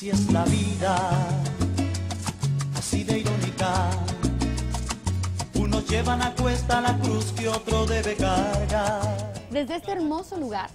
Así es la vida, así de irónica. Unos llevan a cuesta la cruz que otro debe cargar. Desde este hermoso lugar,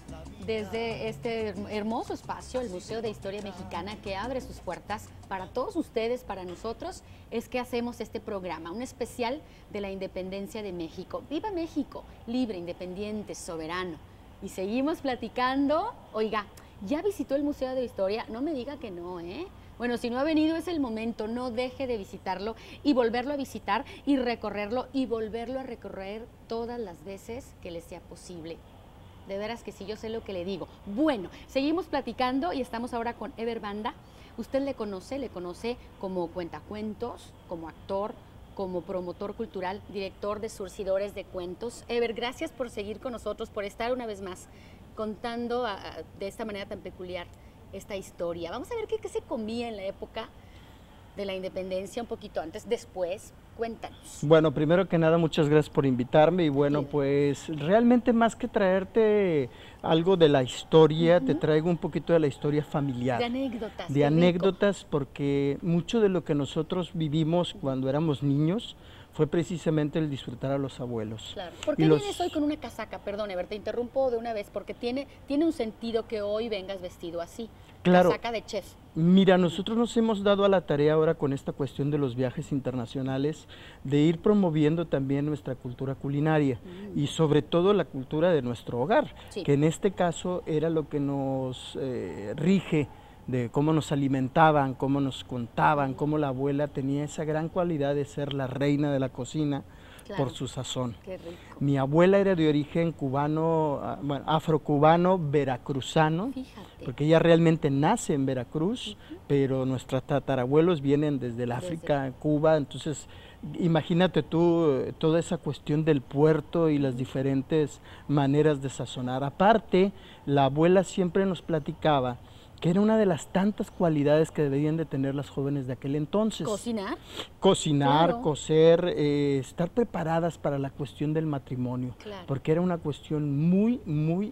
desde este hermoso espacio, el Museo de Historia Mexicana, que abre sus puertas para todos ustedes, para nosotros, es que hacemos este programa, un especial de la independencia de México. ¡Viva México! Libre, independiente, soberano. Y seguimos platicando. Oiga, ¿ya visitó el Museo de Historia? No me diga que no, ¿eh? Bueno, si no ha venido es el momento, no deje de visitarlo y volverlo a visitar y recorrerlo y volverlo a recorrer todas las veces que le sea posible. De veras que sí, yo sé lo que le digo. Bueno, seguimos platicando y estamos ahora con Eber Banda. Usted le conoce como cuentacuentos, como actor, como promotor cultural, director de Surcidores de Cuentos. Eber, gracias por seguir con nosotros, por estar una vez más contando de esta manera tan peculiar esta historia. Vamos a ver qué se comía en la época de la independencia, un poquito antes, después. Cuéntanos. Bueno, primero que nada, muchas gracias por invitarme y bueno, pues realmente más que traerte algo de la historia, te traigo un poquito de la historia familiar. De anécdotas. De anécdotas, porque mucho de lo que nosotros vivimos cuando éramos niños fue precisamente el disfrutar a los abuelos. Claro. ¿Por qué vienes hoy con una casaca? Perdón, Eber, te interrumpo de una vez, porque tiene un sentido que hoy vengas vestido así. Claro. Casaca de chef. Mira, nosotros nos hemos dado a la tarea ahora con esta cuestión de los viajes internacionales de ir promoviendo también nuestra cultura culinaria y sobre todo la cultura de nuestro hogar, que en este caso era lo que nos rige, de cómo nos alimentaban, cómo nos contaban, cómo la abuela tenía esa gran cualidad de ser la reina de la cocina. Claro, por su sazón. Qué rico. Mi abuela era de origen cubano, bueno, afrocubano, veracruzano, fíjate, porque ella realmente nace en Veracruz, pero nuestros tatarabuelos vienen desde el África, Cuba, entonces imagínate tú toda esa cuestión del puerto y las diferentes maneras de sazonar. Aparte, la abuela siempre nos platicaba que era una de las tantas cualidades que deberían de tener las jóvenes de aquel entonces. ¿Cocinar? Cocinar, claro, coser, estar preparadas para la cuestión del matrimonio, claro, porque era una cuestión muy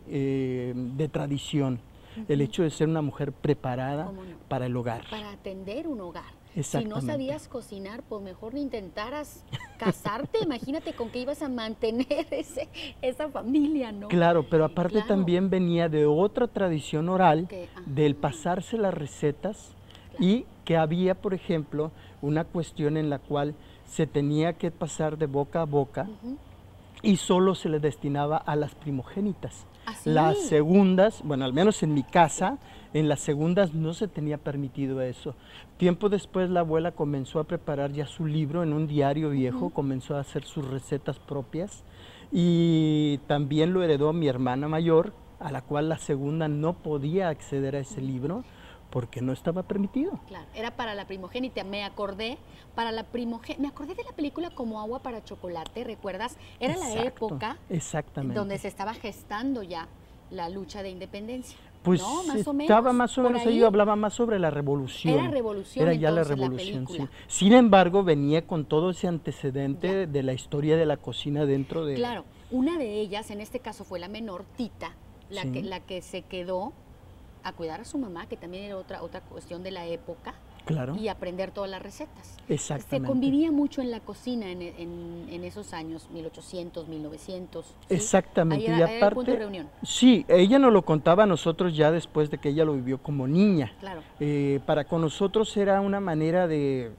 de tradición, el hecho de ser una mujer preparada para el hogar. Para atender un hogar. Si no Exactamente. sabías cocinar, pues mejor ni intentaras casarte. Imagínate con qué ibas a mantener esa familia, ¿no? Claro, pero aparte claro, también venía de otra tradición oral, del pasarse las recetas, claro, y que había, por ejemplo, una cuestión en la cual se tenía que pasar de boca a boca y solo se le destinaba a las primogénitas. ¿Así? Las segundas, bueno, al menos en mi casa, en las segundas no se tenía permitido eso. Tiempo después la abuela comenzó a preparar ya su libro en un diario viejo, comenzó a hacer sus recetas propias y también lo heredó mi hermana mayor, a la cual la segunda no podía acceder a ese libro porque no estaba permitido. Claro, era para la primogénita, me acordé de la película Como agua para chocolate, ¿recuerdas? Era la época donde se estaba gestando ya la lucha de independencia. Pues no, más o menos, estaba más o menos ahí, hablaba más sobre la revolución. Era revolución, era ya la revolución, sí. Sin embargo, venía con todo ese antecedente de la historia de la cocina dentro de... Claro, una de ellas, en este caso fue la menor, Tita, la que se quedó a cuidar a su mamá, que también era otra cuestión de la época, claro, y aprender todas las recetas. Exactamente. Se convivía mucho en la cocina en esos años, 1800, 1900. ¿sí? Exactamente. Ahí era, y aparte, el punto de reunión. Sí, ella nos lo contaba a nosotros ya después de que ella lo vivió como niña. Claro. Para con nosotros era una manera de...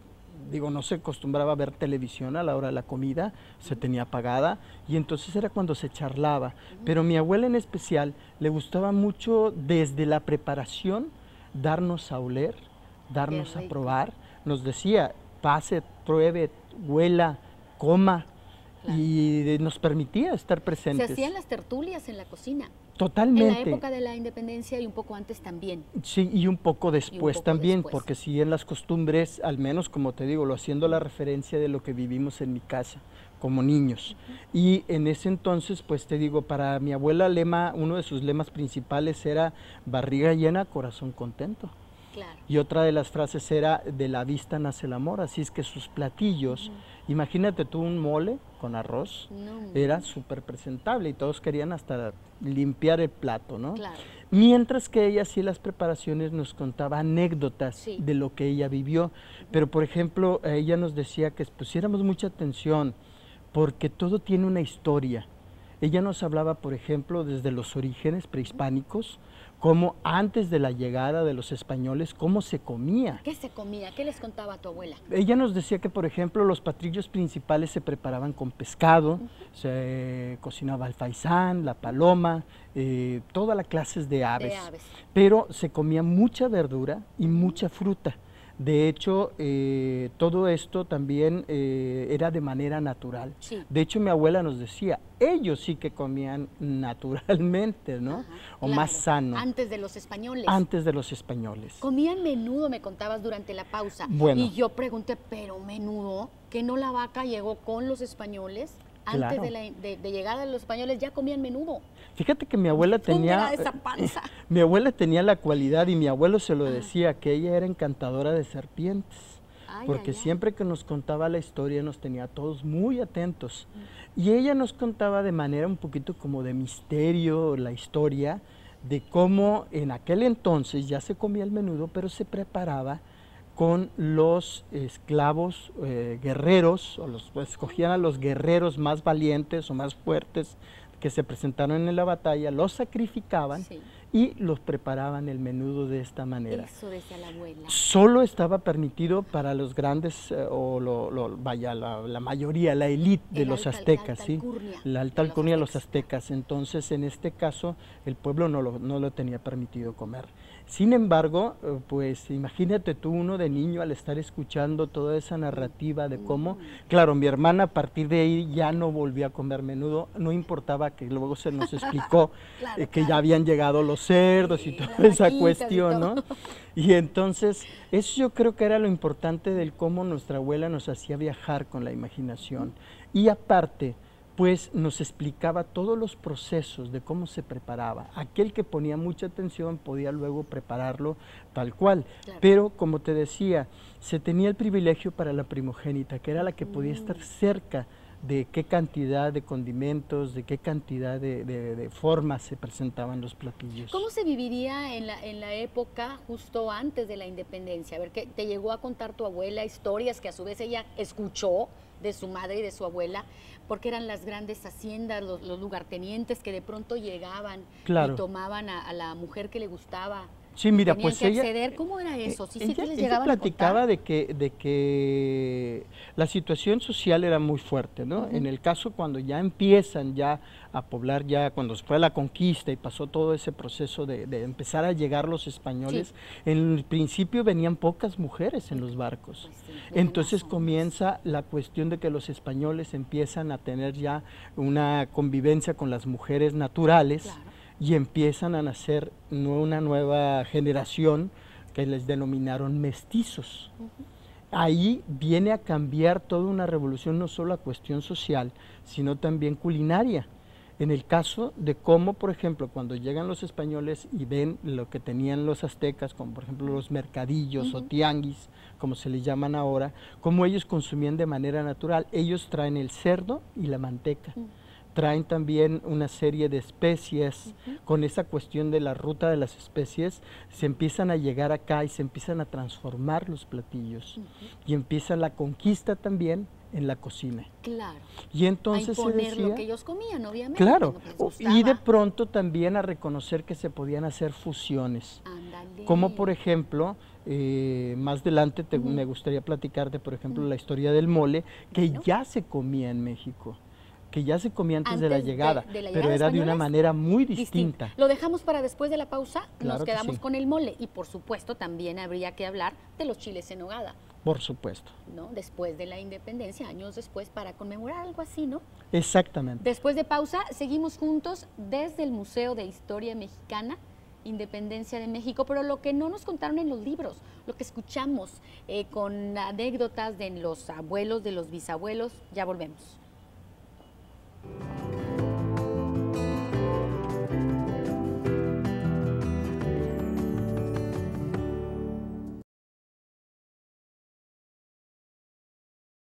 Digo, no se acostumbraba a ver televisión a la hora de la comida, se tenía apagada y entonces era cuando se charlaba. Pero mi abuela en especial le gustaba mucho desde la preparación darnos a oler, darnos a probar. Nos decía, pase, pruebe, huela, coma, claro, y nos permitía estar presentes. Se hacían las tertulias en la cocina. Totalmente. En la época de la independencia y un poco antes también. Sí, y un poco después también, porque sí en las costumbres, al menos como te digo, lo haciendo la referencia de lo que vivimos en mi casa como niños. Y en ese entonces, pues te digo, para mi abuela uno de sus lemas principales era barriga llena, corazón contento. Claro. Y otra de las frases era, de la vista nace el amor, así es que sus platillos, imagínate tú un mole con arroz, era súper presentable y todos querían hasta limpiar el plato, ¿no? Claro. Mientras que ella sí las preparaciones nos contaba anécdotas Sí. de lo que ella vivió, pero por ejemplo ella nos decía que pusiéramos mucha atención porque todo tiene una historia. Ella nos hablaba, por ejemplo, desde los orígenes prehispánicos, cómo antes de la llegada de los españoles, cómo se comía. ¿Qué se comía? ¿Qué les contaba tu abuela? Ella nos decía que, por ejemplo, los platillos principales se preparaban con pescado, se cocinaba el faisán, la paloma, todas las clases de aves, pero se comía mucha verdura y mucha fruta. De hecho, todo esto también era de manera natural. Sí. De hecho, mi abuela nos decía, ellos sí que comían naturalmente, ¿no? Ajá, o claro. más sano. Antes de los españoles. Antes de los españoles. Comían menudo, me contabas durante la pausa. Bueno. Y yo pregunté, ¿pero menudo? ¿Que no la vaca llegó con los españoles? Antes Claro. de llegada de los españoles ya comían menudo. Fíjate que mi abuela ¿Dónde tenía, era esa panza? mi abuela tenía la cualidad y mi abuelo se lo decía, que ella era encantadora de serpientes, Ay, porque ay, ay. siempre que nos contaba la historia nos tenía a todos muy atentos. Y ella nos contaba de manera un poquito como de misterio la historia de cómo en aquel entonces ya se comía el menudo, pero se preparaba con los esclavos guerreros, o pues, escogían a los guerreros más valientes o más fuertes que se presentaron en la batalla, los sacrificaban Sí. y los preparaban el menudo de esta manera. Eso decía la abuela. Solo estaba permitido para los grandes, vaya, la mayoría, la élite de El los alta- aztecas, la alta ¿sí? alcurnia La alta de los alcurnia de los aztecas. aztecas. Entonces, en este caso, el pueblo no lo tenía permitido comer. Sin embargo, pues imagínate tú, uno de niño, al estar escuchando toda esa narrativa de cómo, claro, mi hermana a partir de ahí ya no volvió a comer menudo, no importaba que luego se nos explicó Claro, que ya claro. habían llegado los cerdos Sí, y toda las esa vaquitas y cuestión, todo. ¿no? Y entonces, eso yo creo que era lo importante del cómo nuestra abuela nos hacía viajar con la imaginación. Y aparte, pues nos explicaba todos los procesos de cómo se preparaba. Aquel que ponía mucha atención podía luego prepararlo tal cual. Claro. Pero, como te decía, se tenía el privilegio para la primogénita, que era la que podía estar cerca de qué cantidad de condimentos, de qué cantidad de formas se presentaban los platillos. ¿Cómo se viviría en la época justo antes de la independencia? A ver, ¿qué te llegó a contar tu abuela? Historias que a su vez ella escuchó de su madre y de su abuela, porque eran las grandes haciendas, los lugartenientes que de pronto llegaban Claro. y tomaban a la mujer que le gustaba. Sí, mira, Tenían pues que ella... acceder. ¿Cómo era eso? Sí, ella, sí les ella llegaban a platicaba contar. de que la situación social era muy fuerte, ¿no? En el caso cuando ya empiezan ya a poblar, ya cuando fue la conquista y pasó todo ese proceso de empezar a llegar los españoles, en el principio venían pocas mujeres en los barcos. Pues sí, venían Entonces más hombres. comienza la cuestión de que los españoles empiezan a tener ya una convivencia con las mujeres naturales. Claro. Y empiezan a nacer una nueva generación que les denominaron mestizos. Ahí viene a cambiar toda una revolución, no solo a cuestión social, sino también culinaria. En el caso de cómo, por ejemplo, cuando llegan los españoles y ven lo que tenían los aztecas, como por ejemplo los mercadillos o tianguis, como se les llaman ahora, cómo ellos consumían de manera natural. Ellos traen el cerdo y la manteca. Traen también una serie de especies, con esa cuestión de la ruta de las especies, se empiezan a llegar acá y se empiezan a transformar los platillos. Y empieza la conquista también en la cocina. Claro. Y A entonces se imponer decía, lo que ellos comían, obviamente. claro, lo que les y de gustaba. pronto también a reconocer que se podían hacer fusiones. Ándale. Como por ejemplo, más adelante me gustaría platicarte, por ejemplo, la historia del mole, que Bueno. ya se comía en México, que ya se comía antes de la llegada, de la pero llegada de era de una españoles, manera muy distinta. Lo dejamos para después de la pausa, Claro nos que quedamos sí. con el mole y por supuesto también habría que hablar de los chiles en nogada, Por supuesto, ¿no? Después de la independencia, años después, para conmemorar algo así, ¿no? exactamente. Después de pausa, seguimos juntos desde el Museo de Historia Mexicana, Independencia de México, pero lo que no nos contaron en los libros, lo que escuchamos con anécdotas de los abuelos, de los bisabuelos, ya volvemos.